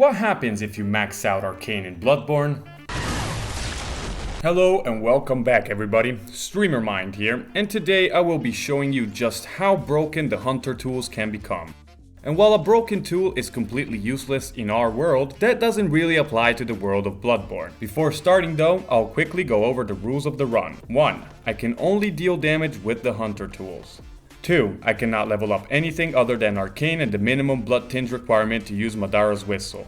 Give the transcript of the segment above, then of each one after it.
What happens if you max out Arcane in Bloodborne? Hello and welcome back everybody, Streamer Mind here, and today I will be showing you just how broken the hunter tools can become. And while a broken tool is completely useless in our world, that doesn't really apply to the world of Bloodborne. Before starting though, I'll quickly go over the rules of the run. 1. I can only deal damage with the hunter tools. 2. I cannot level up anything other than Arcane and the minimum blood tinge requirement to use Madara's whistle.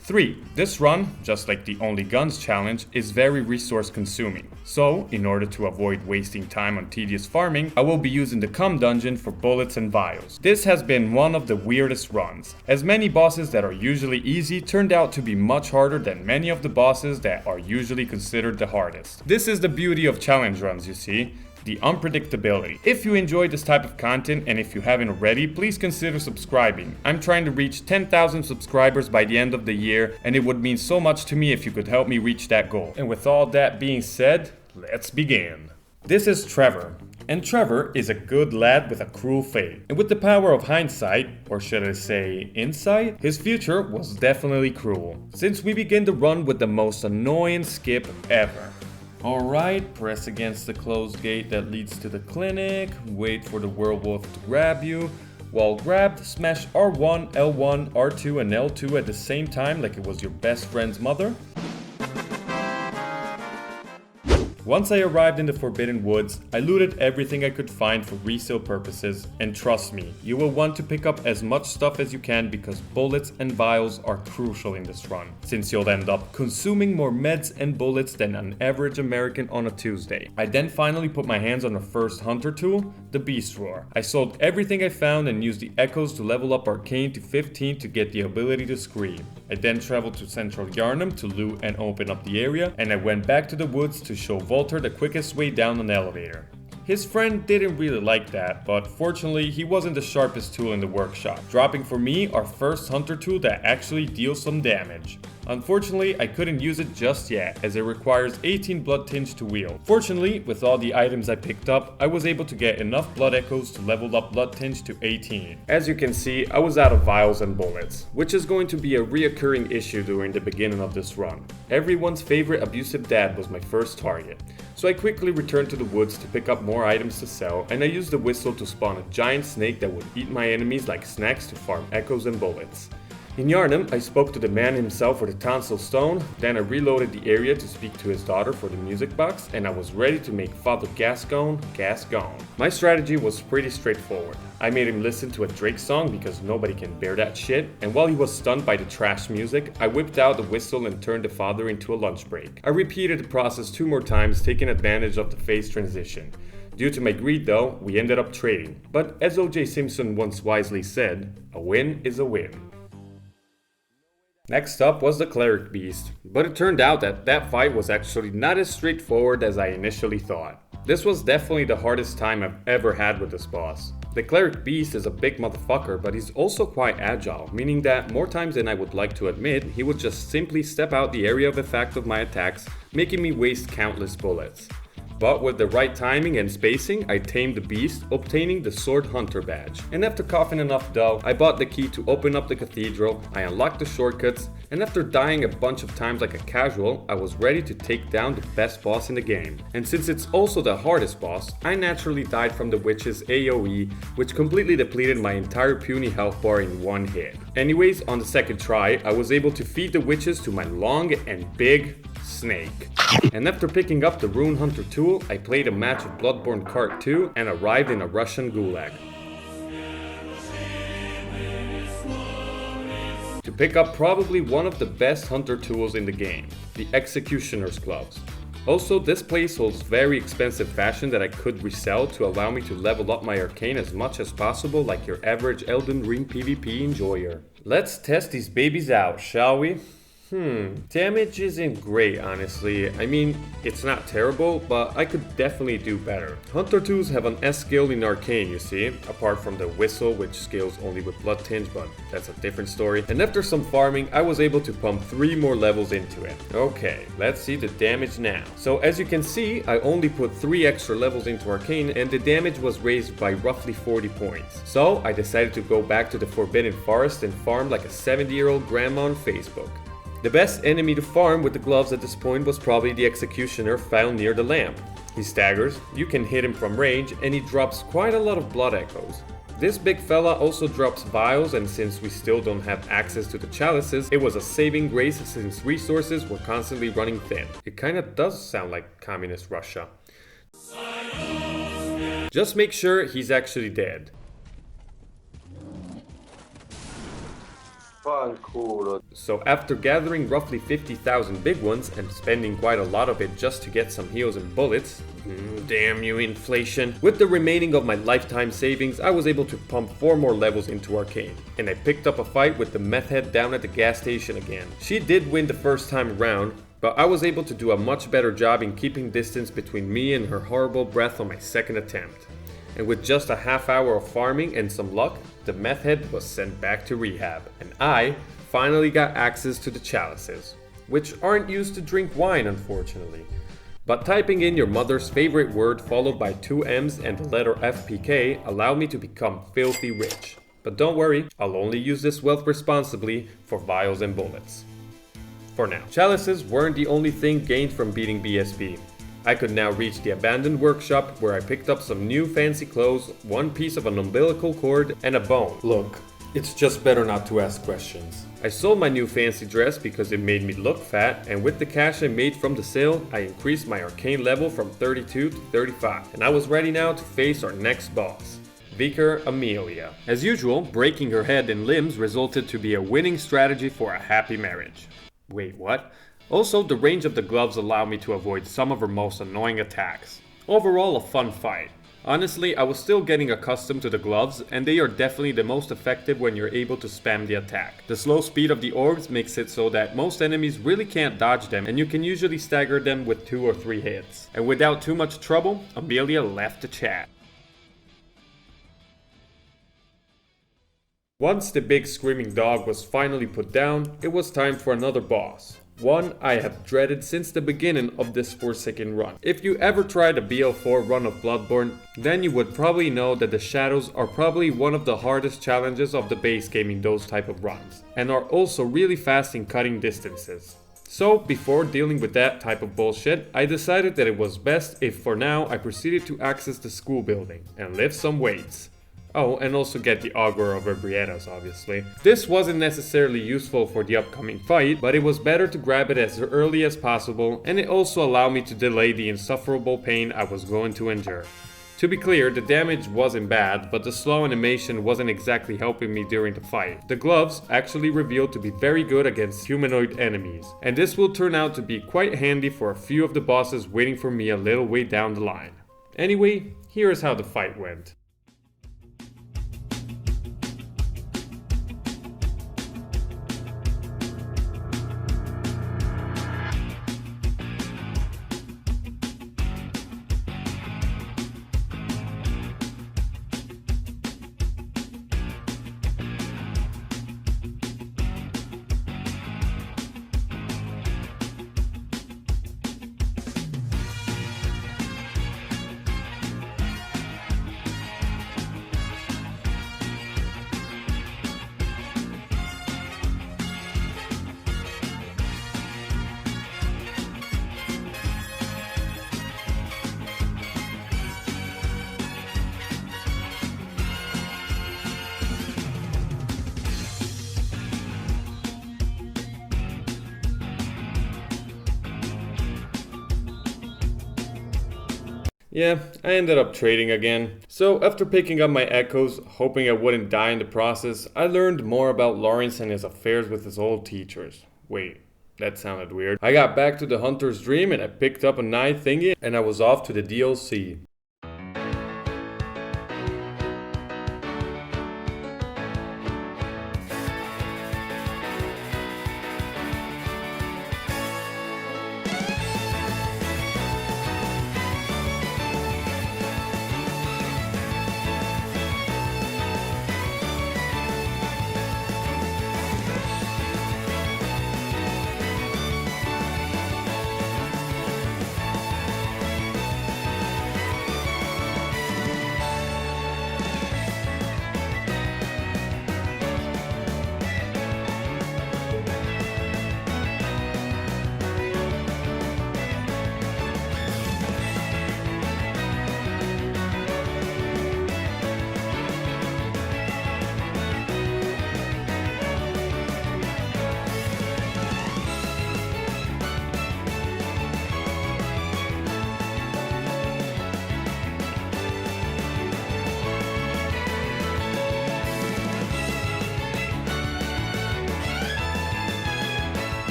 3. This run, just like the Only Guns challenge, is very resource consuming. So, in order to avoid wasting time on tedious farming, I will be using the Cum Dungeon for bullets and vials. This has been one of the weirdest runs, as many bosses that are usually easy turned out to be much harder than many of the bosses that are usually considered the hardest. This is the beauty of challenge runs, you see. The unpredictability. If you enjoy this type of content and if you haven't already, please consider subscribing. I'm trying to reach 10,000 subscribers by the end of the year, and it would mean so much to me if you could help me reach that goal. And with all that being said, let's begin. This is Trevor, and Trevor is a good lad with a cruel fate. And with the power of hindsight, or should I say insight, his future was definitely cruel, since we begin the run with the most annoying skip ever. Alright, press against the closed gate that leads to the clinic, wait for the werewolf to grab you. While grabbed, smash R1, L1, R2 and L2 at the same time like it was your best friend's mother. Once I arrived in the Forbidden Woods, I looted everything I could find for resale purposes, and trust me, you will want to pick up as much stuff as you can because bullets and vials are crucial in this run, since you'll end up consuming more meds and bullets than an average American on a Tuesday. I then finally put my hands on the first hunter tool, the Beast Roar. I sold everything I found and used the echoes to level up Arcane to 15 to get the ability to scream. I then traveled to central Gehrman to loot and open up the area, and I went back to the woods to show Walter the quickest way down an elevator. His friend didn't really like that, but fortunately he wasn't the sharpest tool in the workshop, dropping for me our first hunter tool that actually deals some damage. Unfortunately, I couldn't use it just yet, as it requires 18 blood tinge to wield. Fortunately, with all the items I picked up, I was able to get enough blood echoes to level up blood tinge to 18. As you can see, I was out of vials and bullets, which is going to be a reoccurring issue during the beginning of this run. Everyone's favorite abusive dad was my first target, so I quickly returned to the woods to pick up more items to sell, and I used the whistle to spawn a giant snake that would eat my enemies like snacks to farm echoes and bullets. In Yarnum, I spoke to the man himself for the tonsil stone, then I reloaded the area to speak to his daughter for the music box, and I was ready to make Father Gascoigne, Gascoigne. My strategy was pretty straightforward. I made him listen to a Drake song because nobody can bear that shit, and while he was stunned by the trash music, I whipped out the whistle and turned the father into a lunch break. I repeated the process 2 more times, taking advantage of the phase transition. Due to my greed though, we ended up trading. But as O.J. Simpson once wisely said, a win is a win. Next up was the Cleric Beast, but it turned out that fight was actually not as straightforward as I initially thought. This was definitely the hardest time I've ever had with this boss. The Cleric Beast is a big motherfucker, but he's also quite agile, meaning that more times than I would like to admit, he would just simply step out the area of effect of my attacks, making me waste countless bullets. But with the right timing and spacing, I tamed the beast, obtaining the Sword Hunter badge. And after coughing enough dough, I bought the key to open up the cathedral, I unlocked the shortcuts, and after dying a bunch of times like a casual, I was ready to take down the best boss in the game. And since it's also the hardest boss, I naturally died from the witch's AoE, which completely depleted my entire puny health bar in one hit. Anyways, on the second try, I was able to feed the witches to my long and big snake. And after picking up the Rune Hunter tool, I played a match of Bloodborne Kart 2 and arrived in a Russian gulag to pick up probably one of the best hunter tools in the game, the Executioner's Gloves. Also, this place holds very expensive fashion that I could resell to allow me to level up my Arcane as much as possible like your average Elden Ring PvP enjoyer. Let's test these babies out, shall we? Damage isn't great, honestly. I mean, it's not terrible, but I could definitely do better. Hunter 2s have an S skill in Arcane, you see, apart from the whistle, which scales only with blood tinge, but that's a different story. And after some farming, I was able to pump 3 more levels into it. Okay, let's see the damage now. So as you can see, I only put 3 extra levels into Arcane, and the damage was raised by roughly 40 points. So I decided to go back to the Forbidden Forest and farm like a 70-year-old grandma on Facebook. The best enemy to farm with the gloves at this point was probably the Executioner found near the lamp. He staggers, you can hit him from range, and he drops quite a lot of blood echoes. This big fella also drops vials, and since we still don't have access to the chalices, it was a saving grace since resources were constantly running thin. It kinda does sound like communist Russia. Just make sure he's actually dead. So after gathering roughly 50,000 big ones and spending quite a lot of it just to get some heals and bullets, damn you inflation, with the remaining of my lifetime savings I was able to pump 4 more levels into Arcane, and I picked up a fight with the meth head down at the gas station again. She did win the first time around, but I was able to do a much better job in keeping distance between me and her horrible breath on my second attempt. And with just a half hour of farming and some luck, the meth head was sent back to rehab, and I finally got access to the chalices, which aren't used to drink wine unfortunately. But typing in your mother's favorite word followed by 2 M's and the letter FPK allowed me to become filthy rich. But don't worry, I'll only use this wealth responsibly for vials and bullets. For now. Chalices weren't the only thing gained from beating BSB. I could now reach the abandoned workshop where I picked up some new fancy clothes, 1 piece of an umbilical cord, and a bone. Look, it's just better not to ask questions. I sold my new fancy dress because it made me look fat, and with the cash I made from the sale, I increased my arcane level from 32 to 35, and I was ready now to face our next boss. Vicar Amelia. As usual, breaking her head and limbs resulted to be a winning strategy for a happy marriage. Wait, what? Also, the range of the gloves allowed me to avoid some of her most annoying attacks. Overall, a fun fight. Honestly, I was still getting accustomed to the gloves, and they are definitely the most effective when you're able to spam the attack. The slow speed of the orgs makes it so that most enemies really can't dodge them, and you can usually stagger them with 2 or 3 hits. And without too much trouble, Amelia left the chat. Once the big screaming dog was finally put down, it was time for another boss. One I have dreaded since the beginning of this Forsaken run. If you ever tried a BL4 run of Bloodborne, then you would probably know that the shadows are probably one of the hardest challenges of the base game in those type of runs, and are also really fast in cutting distances. So before dealing with that type of bullshit, I decided that it was best if for now I proceeded to access the school building and lift some weights. Oh, and also get the Reborn and Ebrietas, obviously. This wasn't necessarily useful for the upcoming fight, but it was better to grab it as early as possible, and it also allowed me to delay the insufferable pain I was going to endure. To be clear, the damage wasn't bad, but the slow animation wasn't exactly helping me during the fight. The gloves actually revealed to be very good against humanoid enemies, and this will turn out to be quite handy for a few of the bosses waiting for me a little way down the line. Anyway, here is how the fight went. Yeah, I ended up trading again. So after picking up my echoes, hoping I wouldn't die in the process, I learned more about Lawrence and his affairs with his old teachers. Wait, that sounded weird. I got back to the Hunter's Dream and I picked up a knife thingy and I was off to the DLC.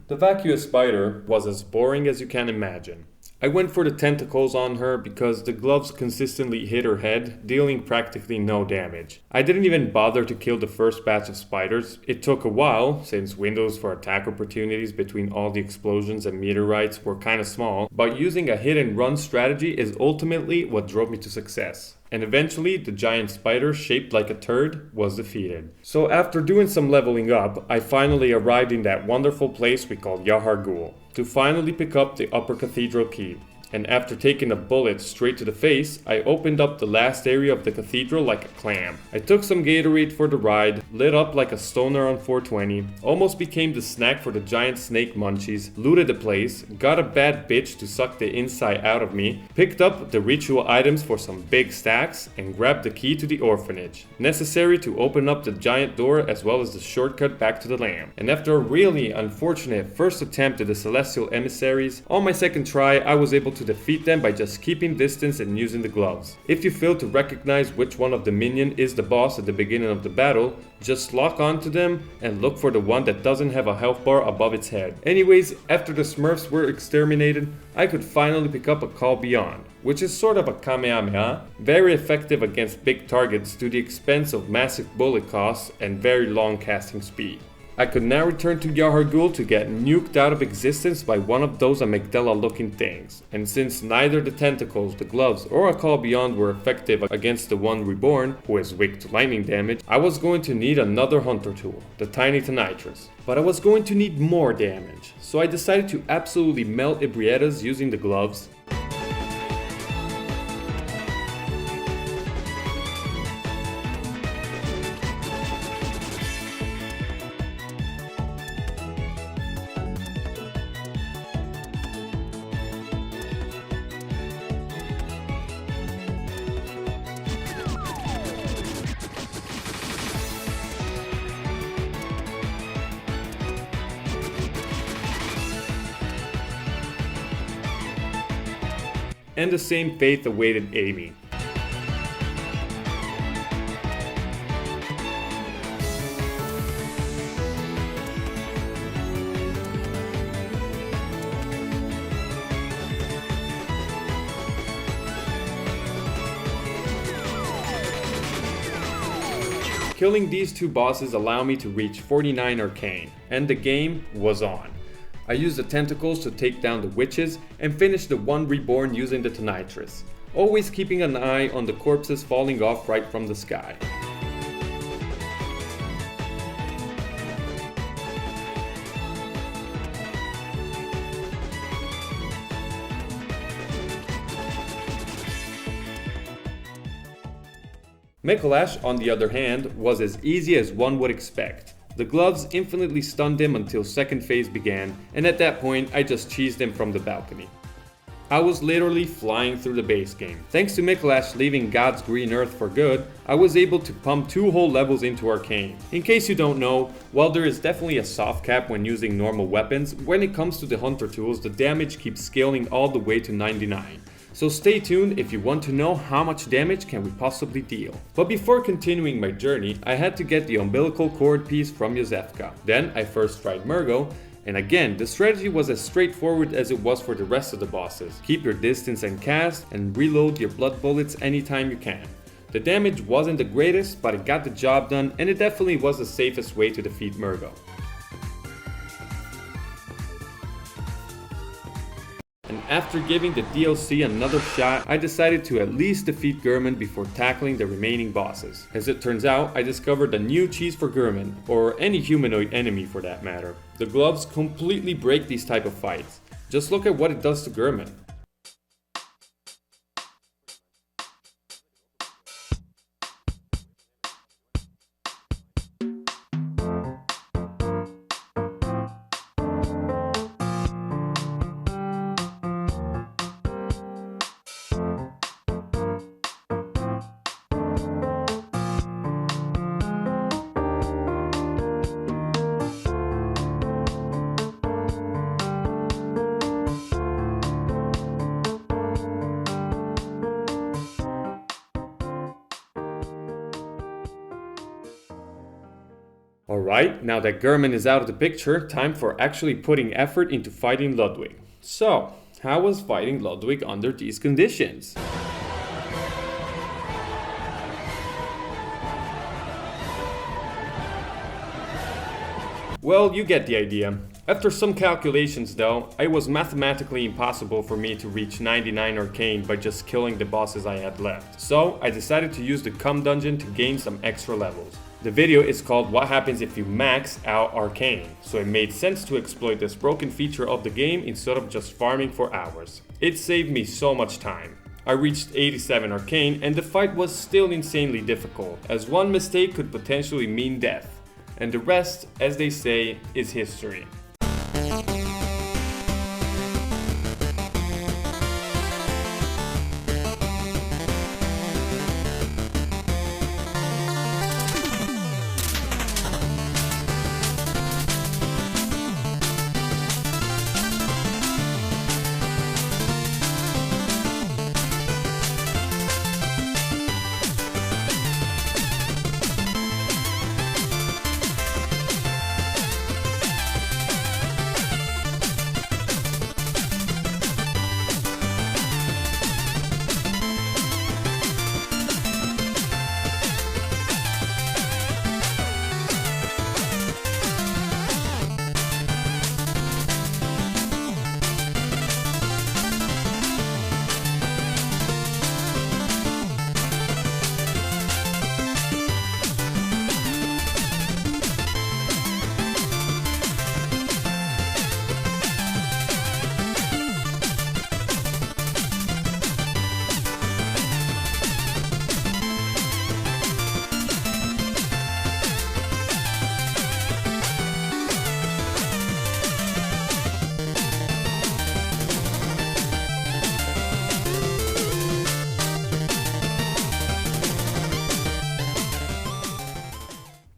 The vacuous spider was as boring as you can imagine. I went for the tentacles on her because the gloves consistently hit her head, dealing practically no damage. I didn't even bother to kill the first batch of spiders. It took a while, since windows for attack opportunities between all the explosions and meteorites were kinda small, but using a hit and run strategy is ultimately what drove me to success. And eventually, the giant spider, shaped like a turd, was defeated. So after doing some leveling up, I finally arrived in that wonderful place we call Yahar'gul, to finally pick up the upper cathedral key. And after taking a bullet straight to the face, I opened up the last area of the cathedral like a clam. I took some Gatorade for the ride, lit up like a stoner on 420, almost became the snack for the giant snake munchies, looted the place, got a bad bitch to suck the inside out of me, picked up the ritual items for some big stacks, and grabbed the key to the orphanage, necessary to open up the giant door as well as the shortcut back to the lamp. And after a really unfortunate first attempt at the celestial emissaries, on my second try I was able to defeat them by just keeping distance and using the gloves. If you fail to recognize which one of the minion is the boss at the beginning of the battle, just lock onto them and look for the one that doesn't have a health bar above its head. Anyways, after the Smurfs were exterminated, I could finally pick up a Call Beyond, which is sort of a Kamehameha, very effective against big targets to the expense of massive bullet costs and very long casting speed. I could now return to Yahar'gul to get nuked out of existence by one of those amygdala looking things, and since neither the tentacles, the gloves, or a Call Beyond were effective against the one Reborn, who is weak to lightning damage, I was going to need another hunter tool, the tiny Tonitrus. But I was going to need more damage, so I decided to absolutely melt Ebrietas using the gloves. And the same fate awaited Amy. Killing these two bosses allowed me to reach 49 Arcane, and the game was on. I used the tentacles to take down the witches and finish the one Reborn using the Tonitrus, always keeping an eye on the corpses falling off right from the sky. Micolash, on the other hand, was as easy as one would expect. The gloves infinitely stunned him until second phase began, and at that point I just cheesed him from the balcony. I was literally flying through the base game. Thanks to Micolash leaving God's green earth for good, I was able to pump 2 whole levels into Arcane. In case you don't know, while there is definitely a soft cap when using normal weapons, when it comes to the hunter tools the damage keeps scaling all the way to 99. So stay tuned if you want to know how much damage can we possibly deal. But before continuing my journey, I had to get the umbilical cord piece from Yosefka. Then I first tried Mergo, and again, the strategy was as straightforward as it was for the rest of the bosses. Keep your distance and cast, and reload your blood bullets anytime you can. The damage wasn't the greatest, but it got the job done, and it definitely was the safest way to defeat Mergo. And after giving the DLC another shot, I decided to at least defeat Gehrman before tackling the remaining bosses. As it turns out, I discovered a new cheese for Gehrman, or any humanoid enemy for that matter. The gloves completely break these type of fights. Just look at what it does to Gehrman. Alright, now that Gehrman is out of the picture, time for actually putting effort into fighting Ludwig. So, how was fighting Ludwig under these conditions? Well, you get the idea. After some calculations though, it was mathematically impossible for me to reach 99 Arcane by just killing the bosses I had left. So I decided to use the Cum Dungeon to gain some extra levels. The video is called What Happens If You Max Out Arcane, so it made sense to exploit this broken feature of the game instead of just farming for hours. It saved me so much time. I reached 87 Arcane and the fight was still insanely difficult, as one mistake could potentially mean death. And the rest, as they say, is history.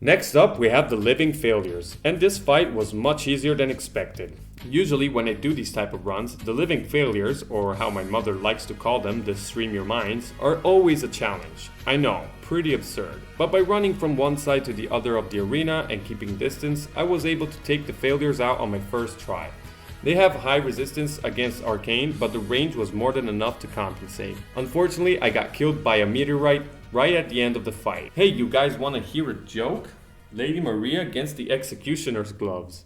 Next up, we have the Living Failures, and this fight was much easier than expected. Usually when I do these type of runs, the Living Failures, or how my mother likes to call them, the Stream Your Minds, are always a challenge. I know, pretty absurd. But by running from one side to the other of the arena and keeping distance, I was able to take the failures out on my first try. They have high resistance against Arcane, but the range was more than enough to compensate. Unfortunately, I got killed by a meteorite right at the end of the fight. Hey, you guys wanna hear a joke? Lady Maria against the Executioner's gloves.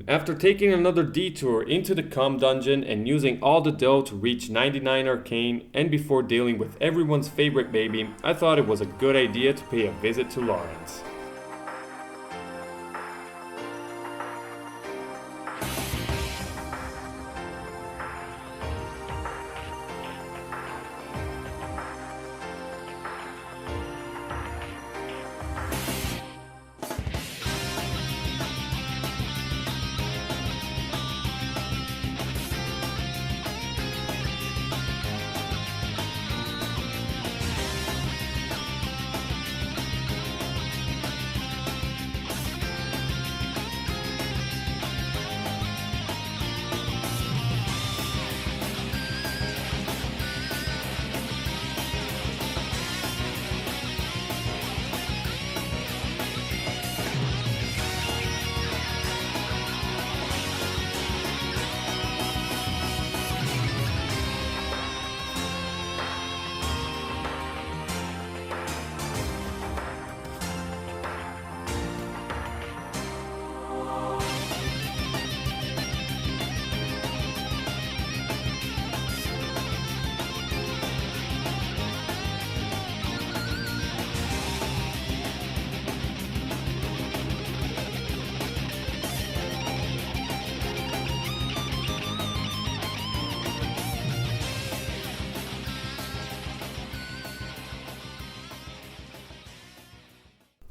After taking another detour into the Cum Dungeon and using all the dough to reach 99 Arcane, and before dealing with everyone's favorite baby, I thought it was a good idea to pay a visit to Lawrence.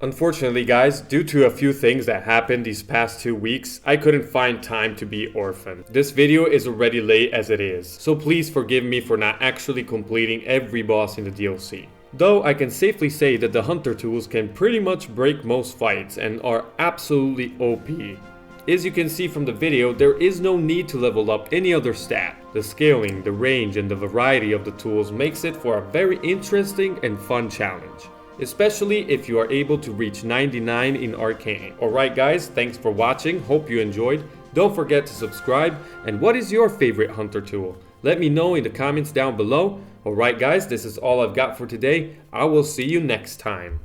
Unfortunately guys, due to a few things that happened these past 2 weeks, I couldn't find time to be orphaned. This video is already late as it is, so please forgive me for not actually completing every boss in the DLC. Though I can safely say that the hunter tools can pretty much break most fights and are absolutely OP. As you can see from the video, there is no need to level up any other stat. The scaling, the range and the variety of the tools makes it for a very interesting and fun challenge. Especially if you are able to reach 99 in ARCANE. Alright guys, thanks for watching, hope you enjoyed. Don't forget to subscribe, and what is your favorite hunter tool? Let me know in the comments down below. Alright guys, this is all I've got for today. I will see you next time.